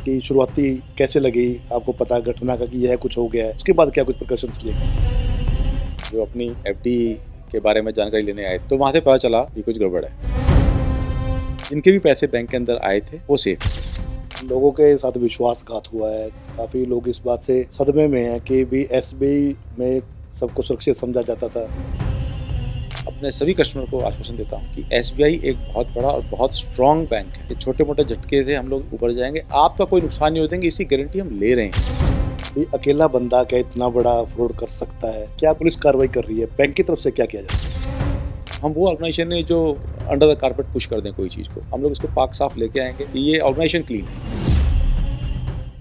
की शुरुआती कैसे लगी, आपको पता घटना का कि यह कुछ हो गया है, उसके बाद क्या कुछ प्रिकॉशंस लिए? जो अपनी एफडी के बारे में जानकारी लेने आए थे तो वहाँ से पता चला कि कुछ गड़बड़ है। जिनके भी पैसे बैंक के अंदर आए थे वो सेफ थे। लोगों के साथ विश्वासघात हुआ है, काफ़ी लोग इस बात से सदमे में हैं कि भी एसबीआई में सबको सुरक्षित समझा जाता था। अपने सभी कस्टमर को आश्वासन देता हूँ कि एसबीआई एक बहुत बड़ा और बहुत स्ट्रांग बैंक है। ये छोटे मोटे झटके से हम लोग ऊपर जाएंगे, आपका कोई नुकसान नहीं होने देंगे, इसकी गारंटी हम ले रहे हैं। भी अकेला बंदा क्या इतना बड़ा फ्रॉड कर सकता है? क्या पुलिस कार्रवाई कर रही है? बैंक की तरफ से क्या किया जाता है? हम वो ऑर्गेनाइजेशन है जो अंडर द कारपेट पुश कर दें कोई चीज़ को, हम लोग इसको पाक साफ लेके आएंगे कि ये ऑर्गेनाइजेशन क्लीन है।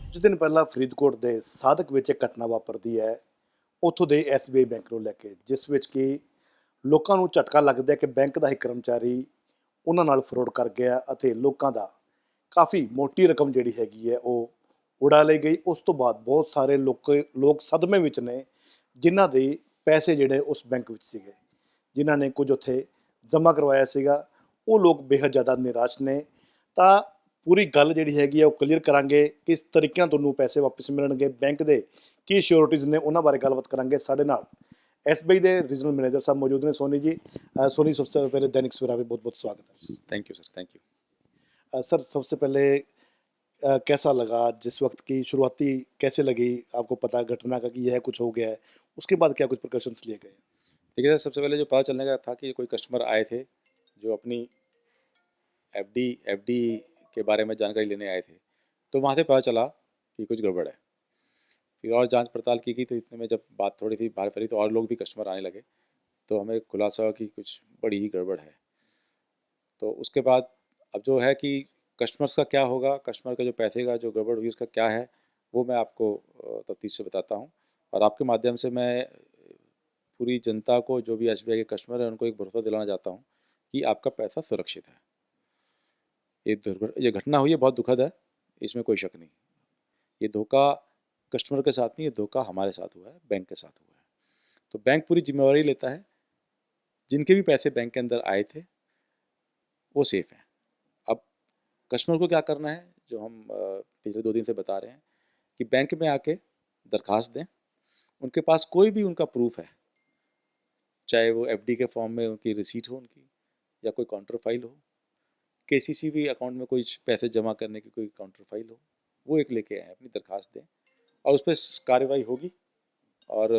कुछ दिन ਪਹਿਲਾਂ ਫਰੀਦਕੋਟ ਦੇ ਸਾਧਕ ਵਿੱਚ ਇੱਕ ਘਟਨਾ ਵਾਪਰਦੀ ਹੈ, ਉੱਥੋਂ ਦੇ ਐਸਬੀਆਈ ਬੈਂਕ ਨੂੰ ਲੈ ਕੇ, ਜਿਸ ਵਿੱਚ ਕਿ ਲੋਕਾਂ ਨੂੰ ਝਟਕਾ ਲੱਗਦਾ ਹੈ ਕਿ ਬੈਂਕ ਦਾ ਹੀ ਕਰਮਚਾਰੀ ਉਹਨਾਂ ਨਾਲ ਫਰੋਡ ਕਰ ਗਿਆ ਅਤੇ ਲੋਕਾਂ ਦਾ ਕਾਫੀ ਮੋਟੀ ਰਕਮ ਜਿਹੜੀ ਹੈਗੀ ਹੈ ਉਹ ਉਡਾ ਲਈ ਗਈ। ਉਸ ਤੋਂ ਬਾਅਦ ਬਹੁਤ ਸਾਰੇ ਲੋਕ ਸਦਮੇ ਵਿੱਚ ਨੇ, ਜਿਨ੍ਹਾਂ ਦੇ ਪੈਸੇ ਜਿਹੜੇ ਉਸ ਬੈਂਕ ਵਿੱਚ ਸੀਗੇ, ਜਿਨ੍ਹਾਂ ਨੇ ਕੁਝ ਉੱਥੇ ਜਮ੍ਹਾਂ ਕਰਵਾਇਆ ਸੀਗਾ, ਉਹ ਲੋਕ ਬੇहद ਜ਼ਿਆਦਾ ਨਿਰਾਸ਼ ਨੇ। ਤਾਂ ਪੂਰੀ ਗੱਲ ਜਿਹੜੀ ਹੈਗੀ ਆ ਉਹ ਕਲੀਅਰ ਕਰਾਂਗੇ, ਕਿਸ ਤਰੀਕੇ ਨਾਲ ਤੁਹਾਨੂੰ ਪੈਸੇ ਵਾਪਸ ਮਿਲਣਗੇ, ਬੈਂਕ ਦੇ ਕੀ ਸਿਓਰਿਟੀਜ਼ ਨੇ, ਉਹਨਾਂ ਬਾਰੇ ਗੱਲਬਾਤ ਕਰਾਂਗੇ। ਸਾਡੇ ਨਾਲ एसबीआई ਦੇ ਰੀजनल मैनेजर साहब मौजूद ने, सोनी जी। सोनी, सबसे पहले दैनिक सवेरा में बहुत बहुत स्वागत है। Thank you sir, thank you. Sir, सबसे पहले कैसा लगा जिस वक्त की शुरुआती कैसे लगी, आपको पता घटना का कि यह कुछ हो गया है, उसके बाद क्या कुछ प्रिकॉशंस लिए गए? देखिए सर, सबसे पहले जो पता चलने का था कि कोई कस्टमर आए थे जो अपनी एफडी के बारे में जानकारी लेने आए थे, तो वहाँ से पता चला कि कुछ गड़बड़ है। फिर और जांच पड़ताल की गई, तो इतने में जब बात थोड़ी सी बाहर फैली तो और लोग भी कस्टमर आने लगे, तो हमें खुलासा हुआ कि कुछ बड़ी ही गड़बड़ है। तो उसके बाद अब जो है कि कस्टमर्स का क्या होगा, कस्टमर का जो पैसे का जो गड़बड़ हुई उसका क्या है, वो मैं आपको तफ्तीश से बताता हूँ। और आपके माध्यम से मैं पूरी जनता को, जो भी एसबीआई के कस्टमर हैं, उनको एक भरोसा दिलाना चाहता हूँ कि आपका पैसा सुरक्षित है। ये घटना हुई है, बहुत दुखद है, इसमें कोई शक नहीं। ये धोखा कस्टमर के साथ नहीं, ये धोखा हमारे साथ हुआ है, बैंक के साथ हुआ है। तो बैंक पूरी जिम्मेवारी लेता है। जिनके भी पैसे बैंक के अंदर आए थे वो सेफ हैं। अब कस्टमर को क्या करना है, जो हम पिछले 2 दिन से बता रहे हैं, कि बैंक में आके दरखास्त दें। उनके पास कोई भी उनका प्रूफ है, चाहे वो एफडी के फॉर्म में उनकी रिसीट हो उनकी, या कोई काउंटर फाइल हो, केसीसी भी अकाउंट में कोई पैसे जमा करने की कोई काउंटर फाइल हो, वो एक लेके आए, अपनी दरखास्त दें और उस पर कार्रवाई होगी और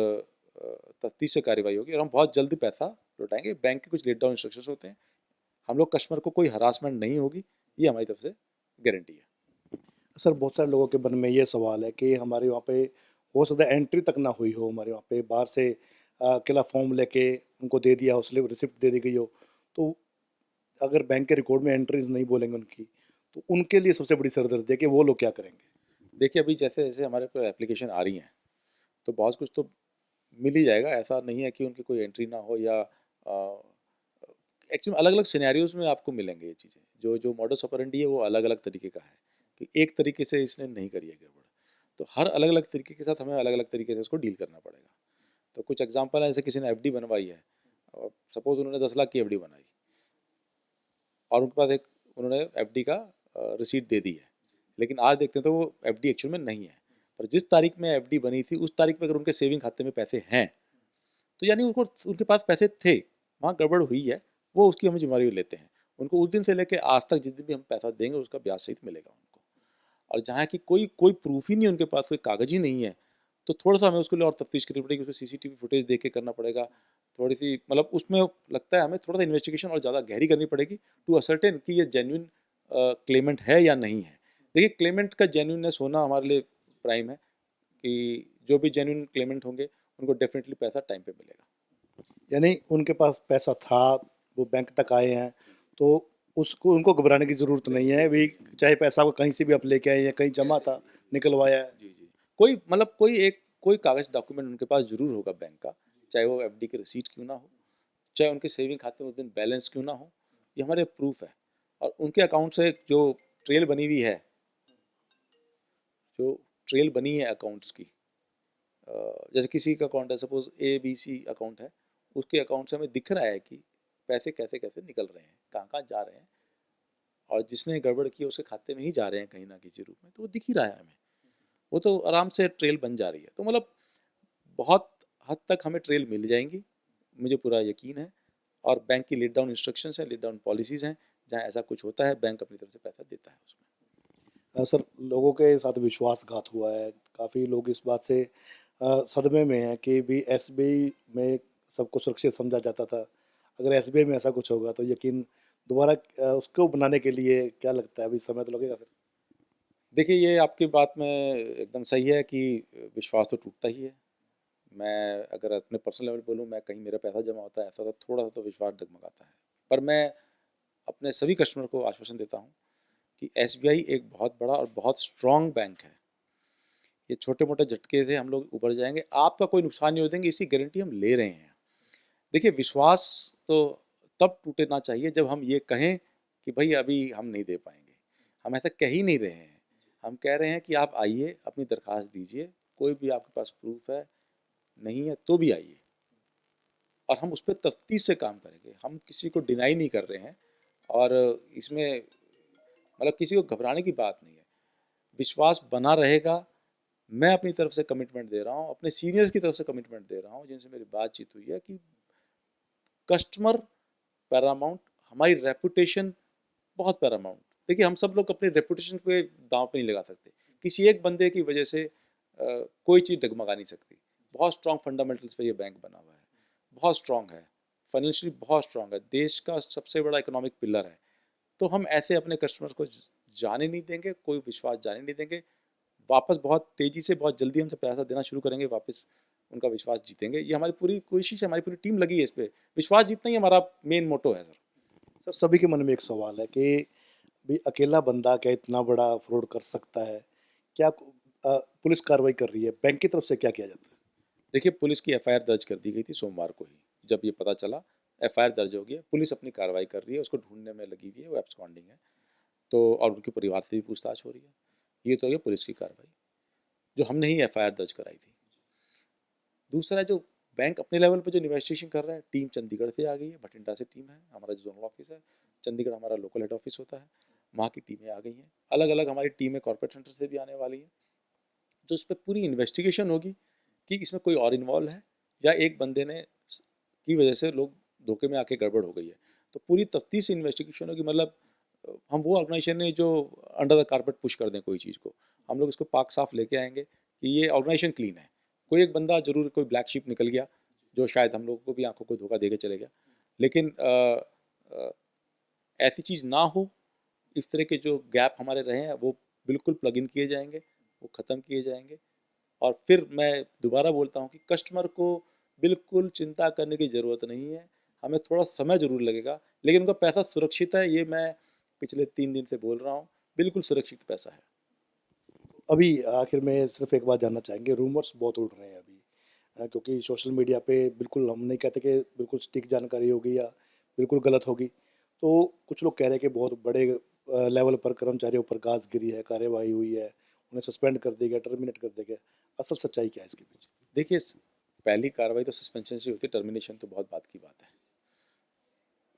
तफ्तीश से कार्रवाई होगी और हम बहुत जल्दी पैसा लौटाएंगे। बैंक के कुछ लेट डाउन इंस्ट्रक्शंस होते हैं, हम लोग कस्टमर को कोई हरासमेंट नहीं होगी, ये हमारी तरफ से गारंटी है। सर, बहुत सारे लोगों के मन में ये सवाल है कि हमारे वहाँ पे हो सकता है एंट्री तक ना हुई हो, हमारे वहाँ पे बाहर से अकेला फॉर्म लेके उनको दे दिया हो, स्लिप रिसिप्ट दे दी गई हो, तो अगर बैंक के रिकॉर्ड में एंट्रीज नहीं बोलेंगे उनकी, तो उनके लिए सबसे बड़ी सरदर्दी है कि वो लोग क्या करेंगे? देखिए, अभी जैसे जैसे हमारे पर एप्लीकेशन आ रही हैं, तो बहुत कुछ तो मिल ही जाएगा। ऐसा नहीं है कि उनकी कोई एंट्री ना हो, या एक्चुअली अलग अलग सिनेरियोज में आपको मिलेंगे ये चीज़ें। जो जो मॉडस ऑपरेंडी है वो अलग अलग तरीके का है, कि एक तरीके से इसने नहीं करी है गड़बड़, तो हर अलग अलग तरीके के साथ हमें अलग अलग तरीके से उसको डील करना पड़ेगा। तो कुछ एग्जांपल है, जैसे किसी ने एफडी बनवाई है, सपोज उन्होंने 10 लाख की एफडी बनाई और उनके पास एक उन्होंने एफडी का रिसीट दे दी है, लेकिन आज देखते हैं तो वो एफडी एक्चुअल में नहीं है। पर जिस तारीख में एफडी बनी थी उस तारीख में अगर उनके सेविंग खाते में पैसे हैं, तो यानी उनको उनके पास पैसे थे, वहाँ गड़बड़ हुई है, वो उसकी हम जिम्मेदारी लेते हैं। उनको उस दिन से लेकर आज तक जिस दिन भी हम पैसा देंगे उसका ब्याज सहित मिलेगा उनको। और जहाँ की कोई कोई प्रूफ ही नहीं है, उनके पास कोई कागज ही नहीं है, तो थोड़ा सा हमें उसके लिए और तफ्तीश करनी पड़ेगी, उसमें सीसीटीवी फुटेज देख के करना पड़ेगा। थोड़ी सी मतलब उसमें लगता है हमें थोड़ा सा इन्वेस्टिगेशन और ज़्यादा गहरी करनी पड़ेगी टू असर्टेन कि ये जेन्युइन क्लेमेंट है या नहीं है। देखिए, क्लेमेंट का जेन्युइननेस होना हमारे लिए प्राइम है, कि जो भी जेन्युइन क्लेमेंट होंगे उनको डेफिनेटली पैसा टाइम पे मिलेगा। यानी उनके पास पैसा था, वो बैंक तक आए हैं, तो उसको उनको घबराने की ज़रूरत नहीं है भी, चाहे पैसा वो कहीं से भी आप लेके आए या कहीं जमा था, निकलवाया है। जी जी, कोई मतलब कोई कागज डॉक्यूमेंट उनके पास जरूर होगा बैंक का, चाहे वो एफडी की रिसीट क्यों ना हो, चाहे उनके सेविंग खाते में उस दिन बैलेंस क्यों ना हो, ये हमारे प्रूफ है। और उनके अकाउंट से जो ट्रेल बनी हुई है, जो ट्रेल बनी है अकाउंट्स की, जैसे किसी का अकाउंट है, सपोज ABC अकाउंट है, उसके अकाउंट से हमें दिख रहा है कि पैसे कैसे कैसे निकल रहे हैं, कहाँ कहाँ जा रहे हैं। और जिसने गड़बड़ की है उसके खाते में ही जा रहे हैं कहीं ना किसी रूप में, तो वो दिख ही रहा है हमें, वो तो आराम से ट्रेल बन जा रही है। तो मतलब बहुत हद तक हमें ट्रेल मिल जाएंगी, मुझे पूरा यकीन है। और बैंक की लेट डाउन इंस्ट्रक्शंस हैं, लेट डाउन पॉलिसीज़ हैं, जहाँ ऐसा कुछ होता है बैंक अपनी तरफ से पैसा देता है उसमें। सर, लोगों के साथ विश्वासघात हुआ है, काफ़ी लोग इस बात से सदमे में हैं कि भी एसबीआई में सबको सुरक्षित समझा जाता था, अगर एसबीआई में ऐसा कुछ होगा तो यकीन दोबारा उसको बनाने के लिए क्या लगता है, अभी समय तो लगेगा फिर? देखिए, ये आपकी बात में एकदम सही है कि विश्वास तो टूटता ही है। मैं अगर अपने पर्सनल लेवल बोलूँ, मैं कहीं मेरा पैसा जमा होता है ऐसा, तो थोड़ा सा तो विश्वास डगमगाता है। पर मैं अपने सभी कस्टमर को आश्वासन देता हूँ कि एसबीआई एक बहुत बड़ा और बहुत स्ट्रॉन्ग बैंक है। ये छोटे मोटे झटके से हम लोग उबर जाएंगे, आपका कोई नुकसान नहीं हो देंगे, इसकी गारंटी हम ले रहे हैं। देखिए, विश्वास तो तब टूटे ना चाहिए जब हम ये कहें कि भाई अभी हम नहीं दे पाएंगे। हम ऐसा कह ही नहीं रहे हैं, हम कह रहे हैं कि आप आइए, अपनी दरख्वास्त दीजिए, कोई भी आपके पास प्रूफ है, नहीं है तो भी आइए, और हम उस पर तफ्तीश से काम करेंगे। हम किसी को डिनाई नहीं कर रहे हैं, और इसमें मतलब किसी को घबराने की बात नहीं है। विश्वास बना रहेगा। मैं अपनी तरफ से कमिटमेंट दे रहा हूँ, अपने सीनियर्स की तरफ से कमिटमेंट दे रहा हूँ जिनसे मेरी बातचीत हुई है, कि कस्टमर पैरामाउंट, हमारी रेपुटेशन बहुत पैरामाउंट। देखिए, हम सब लोग अपनी रेपुटेशन पे दांव पे नहीं लगा सकते, किसी एक बंदे की वजह से कोई चीज़ डगमगा नहीं सकती। बहुत स्ट्रॉन्ग फंडामेंटल्स पे ये बैंक बना हुआ है, बहुत स्ट्रॉन्ग है, फाइनेंशियली बहुत स्ट्रॉन्ग है, देश का सबसे बड़ा इकोनॉमिक पिलर है। तो हम ऐसे अपने कस्टमर को जाने नहीं देंगे, कोई विश्वास जाने नहीं देंगे। वापस बहुत तेज़ी से, बहुत जल्दी हम जब पैसा देना शुरू करेंगे, वापस उनका विश्वास जीतेंगे। ये हमारी पूरी कोशिश है, हमारी पूरी टीम लगी है इस पे। विश्वास जीतना ही हमारा मेन मोटो है सर। सर, सभी के मन में एक सवाल है कि भी अकेला बंदा क्या इतना बड़ा फ्रॉड कर सकता है? क्या पुलिस कार्रवाई कर रही है? बैंक की तरफ से क्या किया जाता है? देखिए, पुलिस की एफआईआर दर्ज कर दी गई थी सोमवार को ही। जब ये पता चला, एफआईआर दर्ज हो गई है, पुलिस अपनी कार्रवाई कर रही है, उसको ढूंढने में लगी हुई है, वो एब्सकॉन्डिंग है। तो और उनके परिवार से भी पूछताछ हो रही है। ये तो है पुलिस की कार्रवाई, जो हमने ही एफआईआर दर्ज कराई थी। दूसरा, जो बैंक अपने लेवल पर जो इन्वेस्टिगेशन कर रहा है, टीम चंडीगढ़ से आ गई है, भटिंडा से टीम है, हमारा जो जोनल ऑफिस है, चंडीगढ़ हमारा लोकल हेड ऑफिस होता है, वहाँ की टीमें आ गई हैं। अलग अलग हमारी टीमें कॉर्पोरेट सेंटर से भी आने वाली है, जो इस पर पूरी इन्वेस्टिगेशन होगी कि इसमें कोई और इन्वॉल्व है, या एक बंदे ने की वजह से लोग धोखे में आके गड़बड़ हो गई है। तो पूरी तफ्तीश इन्वेस्टिगेशन होगी। मतलब हम वो ऑर्गेनाइजेशन नहीं जो अंडर द कारपेट पुश कर दें कोई चीज़ को। हम लोग इसको पाक साफ लेके आएंगे कि ये ऑर्गेनाइजेशन क्लीन है। कोई एक बंदा जरूर, कोई ब्लैक शिप निकल गया जो शायद हम लोगों को भी आंखों को धोखा दे के चले गया, लेकिन अ, ऐसी चीज़ ना हो। इस तरह के जो गैप हमारे रहे हैं वो बिल्कुल प्लग इन किए जाएंगे, वो ख़त्म किए जाएंगे। और फिर मैं दोबारा बोलता हूँ कि कस्टमर को बिल्कुल चिंता करने की ज़रूरत नहीं है। हमें थोड़ा समय ज़रूर लगेगा, लेकिन उनका पैसा सुरक्षित है, ये मैं पिछले 3 दिन से बोल रहा हूँ। बिल्कुल सुरक्षित पैसा है। अभी आखिर में सिर्फ एक बात जानना चाहेंगे, रूमर्स बहुत उड़ रहे हैं अभी, क्योंकि सोशल मीडिया पे बिल्कुल हम नहीं कहते कि बिल्कुल सटीक जानकारी होगी या बिल्कुल गलत होगी। तो कुछ लोग कह रहे हैं कि बहुत बड़े लेवल पर कर्मचारियों पर गाज गिरी है, कार्यवाही हुई है, उन्हें सस्पेंड कर दिया गया, टर्मिनेट कर दिया गया। असल सच्चाई क्या है इसके पीछे? देखिए, पहली कार्रवाई तो सस्पेंशन से होती है, टर्मिनेशन तो बहुत बात की बात है।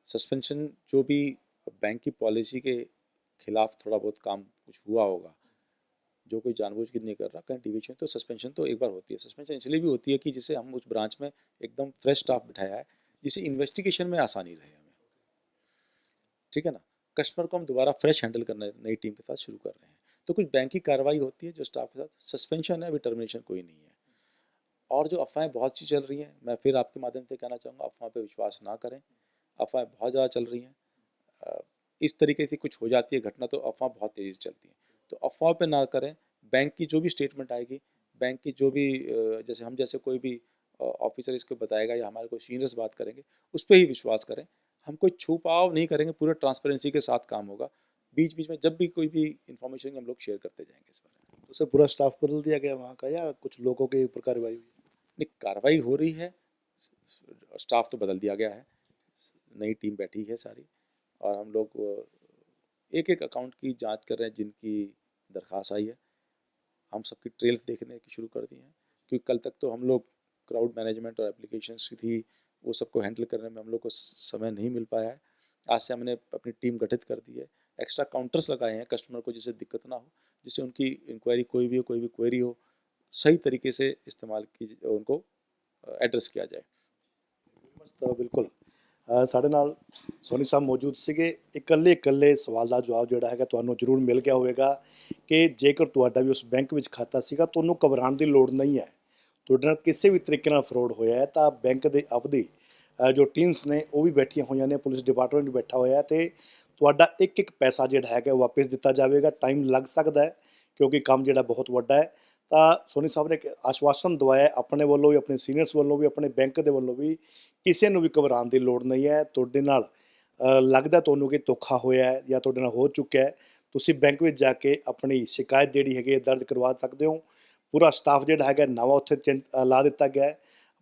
सस्पेंशन जो भी बैंक की पॉलिसी के खिलाफ थोड़ा बहुत काम कुछ हुआ होगा, जो कोई जानबूझ के नहीं कर रहा, कहीं डिविएशन, तो सस्पेंशन तो एक बार होती है। सस्पेंशन इसलिए भी होती है कि जिसे हम उस ब्रांच में एकदम फ्रेश स्टाफ बिठाया है, जिसे इन्वेस्टिगेशन में आसानी रहे हमें। ठीक है ना? कस्टमर को हम दोबारा फ्रेश हैंडल करना नई टीम के साथ शुरू कर रहे हैं। तो कुछ बैंक की कार्रवाई होती है जो स्टाफ के साथ। सस्पेंशन है, अभी टर्मिनेशन कोई नहीं है। और जो अफवाहें बहुत सी चल रही हैं, मैं फिर आपके माध्यम से कहना चाहूँगा, अफवाह पे विश्वास ना करें। अफवाहें बहुत ज़्यादा चल रही हैं। अ, इस तरीके से कुछ हो जाती है घटना तो अफवाह बहुत तेज़ी से चलती है। तो अफवाह पे ना करें। बैंक की जो भी स्टेटमेंट आएगी, बैंक की जो भी जैसे हम जैसे कोई भी ऑफिसर इसको बताएगा या हमारे कोई सीनियर्स बात करेंगे, उस पर ही विश्वास करें। हम कोई छुपाव नहीं करेंगे, पूरे ट्रांसपेरेंसी के साथ काम होगा। बीच बीच में जब भी कोई भी इंफॉर्मेशन हम लोग शेयर करते जाएंगे इस बारे में। तो सर, पूरा स्टाफ बदल दिया गया वहाँ का या कुछ लोगों के ऊपर कार्रवाई हुई? नहीं, कार्रवाई हो रही है, स्टाफ तो बदल दिया गया है, नई टीम बैठी है सारी, और हम लोग एक एक अकाउंट की जांच कर रहे हैं जिनकी दरख्वास्त आई है। हम सबकी ट्रेल्स देखने की शुरू कर दी हैं, क्योंकि कल तक तो हम लोग क्राउड मैनेजमेंट और एप्लीकेशंस थी, वो सबको हैंडल करने में हम लोग को समय नहीं मिल पाया है। आज से हमने अपनी टीम गठित कर दी है, एक्स्ट्रा काउंटर्स लगाए हैं कस्टमर को, जिससे दिक्कत ना हो, जिससे उनकी इंक्वायरी कोई भी क्वेरी हो, सही तरीके से इस्तेमाल की उनको एड्रेस किया जाए। ਤਾਂ ਬਿਲਕੁਲ ਸਾਡੇ ਨਾਲ ਸੋਨੀ ਸਾਹਿਬ ਮੌਜੂਦ ਸੀਗੇ। ਇਕੱਲੇ ਸਵਾਲ ਦਾ ਜਵਾਬ ਜਿਹੜਾ ਹੈਗਾ ਤੁਹਾਨੂੰ ਜ਼ਰੂਰ ਮਿਲ ਗਿਆ ਹੋਵੇਗਾ ਕਿ ਜੇਕਰ ਤੁਹਾਡਾ ਵੀ ਉਸ ਬੈਂਕ ਵਿੱਚ ਖਾਤਾ ਸੀਗਾ, ਤੁਹਾਨੂੰ ਘਬਰਾਉਣ ਦੀ ਲੋੜ ਨਹੀਂ ਹੈ। ਤੁਹਾਡੇ ਨਾਲ ਕਿਸੇ ਵੀ ਤਰੀਕੇ ਨਾਲ ਫਰੋਡ ਹੋਇਆ ਹੈ ਤਾਂ ਬੈਂਕ ਦੇ ਆਪਦੀ ਜੋ ਟੀਮਸ ਨੇ ਉਹ ਵੀ ਬੈਠੀਆਂ ਹੋਈਆਂ ਨੇ, ਪੁਲਿਸ ਡਿਪਾਰਟਮੈਂਟ ਵੀ ਬੈਠਾ ਹੋਇਆ ਤੇ ਤੁਹਾਡਾ ਇੱਕ ਪੈਸਾ ਜਿਹੜਾ ਹੈਗਾ ਉਹ ਵਾਪਸ ਦਿੱਤਾ ਜਾਵੇਗਾ। ਟਾਈਮ ਲੱਗ ਸਕਦਾ ਹੈ ਕਿਉਂਕਿ ਕੰਮ ਜਿਹੜਾ ਬਹੁਤ ਵੱਡਾ ਹੈ। ਤਾਂ ਸੋਨੀ ਸਾਹਿਬ ਨੇ ਇੱਕ ਆਸ਼ਵਾਸਨ ਦਵਾਇਆ ਆਪਣੇ ਵੱਲੋਂ ਵੀ, ਆਪਣੇ ਸੀਨੀਅਰਸ ਵੱਲੋਂ ਵੀ, ਆਪਣੇ ਬੈਂਕ ਦੇ ਵੱਲੋਂ ਵੀ, ਕਿਸੇ ਨੂੰ ਵੀ ਘਬਰਾਉਣ ਦੀ ਲੋੜ ਨਹੀਂ ਹੈ। ਤੁਹਾਡੇ ਨਾਲ ਲੱਗਦਾ ਤੁਹਾਨੂੰ ਕਿ ਧੋਖਾ ਹੋਇਆ ਹੈ ਜਾਂ ਤੁਹਾਡੇ ਨਾਲ ਹੋ ਚੁੱਕਿਆ ਹੈ, ਤੁਸੀਂ ਬੈਂਕ ਵਿੱਚ ਜਾ ਕੇ ਆਪਣੀ ਸ਼ਿਕਾਇਤ ਜਿਹੜੀ ਹੈਗੀ ਹੈ ਦਰਜ ਕਰਵਾ ਸਕਦੇ ਹੋ। ਪੂਰਾ ਸਟਾਫ ਜਿਹੜਾ ਹੈਗਾ ਨਵਾਂ ਉੱਥੇ ਲਾ ਦਿੱਤਾ ਗਿਆ ਹੈ,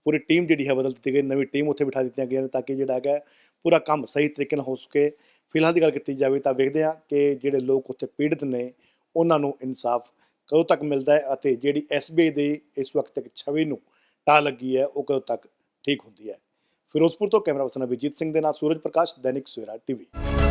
ਪੂਰੀ ਟੀਮ ਜਿਹੜੀ ਹੈ ਬਦਲ ਦਿੱਤੀ ਗਈ, ਨਵੀਂ ਟੀਮ ਉੱਥੇ ਬਿਠਾ ਦਿੱਤੀਆਂ ਗਈਆਂ ਨੇ ਤਾਂ ਕਿ ਜਿਹੜਾ ਹੈਗਾ ਪੂਰਾ ਕੰਮ ਸਹੀ ਤਰੀਕੇ ਨਾਲ ਹੋ ਸਕੇ। ਫਿਲਹਾਲ ਦੀ ਗੱਲ ਕੀਤੀ ਜਾਵੇ ਤਾਂ ਵੇਖਦੇ ਹਾਂ ਕਿ ਜਿਹੜੇ ਲੋਕ ਉੱਥੇ ਪੀੜਤ ਨੇ ਉਹਨਾਂ ਨੂੰ ਇਨਸਾਫ ਕਦੋਂ ਤੱਕ ਮਿਲਦਾ ਹੈ ਅਤੇ ਜਿਹੜੀ SBI ਦੀ ਇਸ ਵਕਤ ਇੱਕ ਛਵੀ ਨੂੰ ਟਾਹ ਲੱਗੀ ਹੈ ਉਹ ਕਦੋਂ ਤੱਕ ਠੀਕ ਹੁੰਦੀ ਹੈ। ਫਿਰੋਜ਼ਪੁਰ ਤੋਂ ਕੈਮਰਾ ਪਰਸਨ ਅਭਿਜੀਤ ਸਿੰਘ ਦੇ ਨਾਲ ਸੂਰਜ ਪ੍ਰਕਾਸ਼, ਦੈਨਿਕ ਸਵੇਰਾ TV।